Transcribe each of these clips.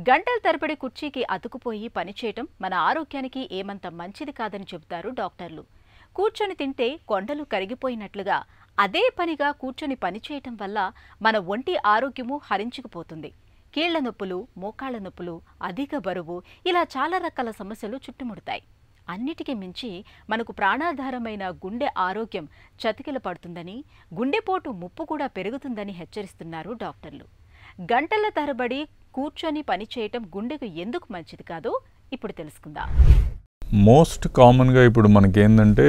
గంటల తరబడి కుర్చీకి అతుకుపోయి పనిచేయటం మన ఆరోగ్యానికి ఏమంత మంచిది కాదని చెబుతారు డాక్టర్లు. కూర్చొని తింటే కొండలు కరిగిపోయినట్లుగా అదే పనిగా కూర్చొని పనిచేయటం వల్ల మన ఒంటి ఆరోగ్యము హరించుకుపోతుంది. కీళ్ల నొప్పులు, మోకాళ్ల నొప్పులు, అధిక బరువు ఇలా చాలా రకాల సమస్యలు చుట్టుముడతాయి. అన్నిటికీ మించి మనకు ప్రాణాధారమైన గుండె ఆరోగ్యం చతికిల పడుతుందని, గుండెపోటు ముప్పు కూడా పెరుగుతుందని హెచ్చరిస్తున్నారు డాక్టర్లు. గంటల తరబడి కూర్చొని పనిచేయటం గుండెకు ఎందుకు మంచిది కాదో ఇప్పుడు తెలుసుకుందాం. మోస్ట్ కామన్గా ఇప్పుడు మనకేంటంటే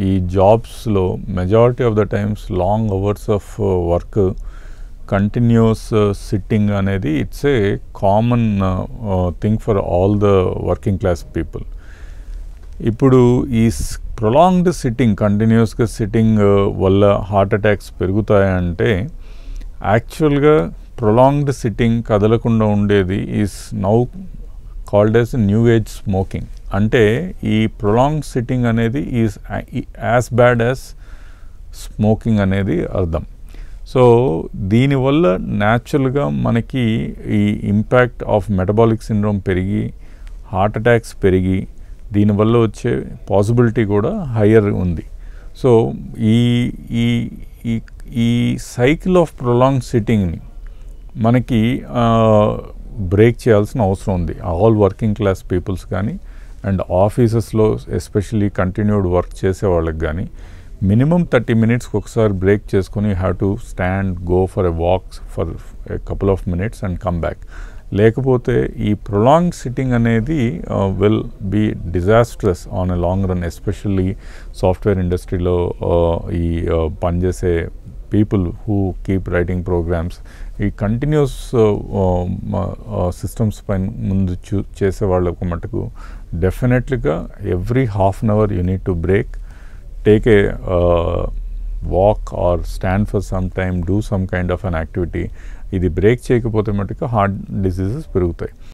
ఈ జాబ్స్లో majority of the times long hours of work, continuous sitting అనేది it's a common thing for all the working class people. ఇప్పుడు ఈ ప్రొలాంగ్డ్ సిట్టింగ్, కంటిన్యూస్గా సిట్టింగ్ వల్ల హార్ట్ అటాక్స్ పెరుగుతాయంటే యాక్చువల్గా ప్రొలాంగ్డ్ సిట్టింగ్, కదలకుండా ఉండేది is now called as new age smoking. అంటే ఈ ప్రొలాంగ్డ్ సిట్టింగ్ అనేది is as bad as smoking అనేది అర్థం. సో దీనివల్ల న్యాచురల్గా మనకి ఈ ఇంపాక్ట్ ఆఫ్ మెటబాలిక్ సిండ్రోమ్ పెరిగి, హార్ట్ అటాక్స్ పెరిగి, దీనివల్ల వచ్చే పాసిబిలిటీ కూడా హయ్యర్ ఉంది. సో ఈ ఈ ఈ సైకిల్ ఆఫ్ ప్రొలాంగ్ సిట్టింగ్ని మనకి బ్రేక్ చేయాల్సిన అవసరం ఉంది. ఆల్ వర్కింగ్ క్లాస్ పీపుల్స్ కానీ అండ్ ఆఫీసెస్లో ఎస్పెషల్లీ కంటిన్యూడ్ వర్క్ చేసే వాళ్ళకి కానీ మినిమం 30 minutesకి ఒకసారి బ్రేక్ చేసుకొని have to stand, go for a walk for a couple of minutes and come back. లేకపోతే ఈ ప్రొలాంగ్ సిట్టింగ్ అనేది will be disastrous on a long run. Especially software ఇండస్ట్రీలో ఈ పనిచేసే people who keep writing programs, ఈ continuous systems పైన ముందు చేసే వాళ్ళకు మటుకు డెఫినెట్లీగా every half an hour you need to break, take a walk or stand for some time, do some kind of an activity. ఇది బ్రేక్ చేయకపోతే మటుకు హార్ట్ డిసీజెస్ పెరుగుతాయి.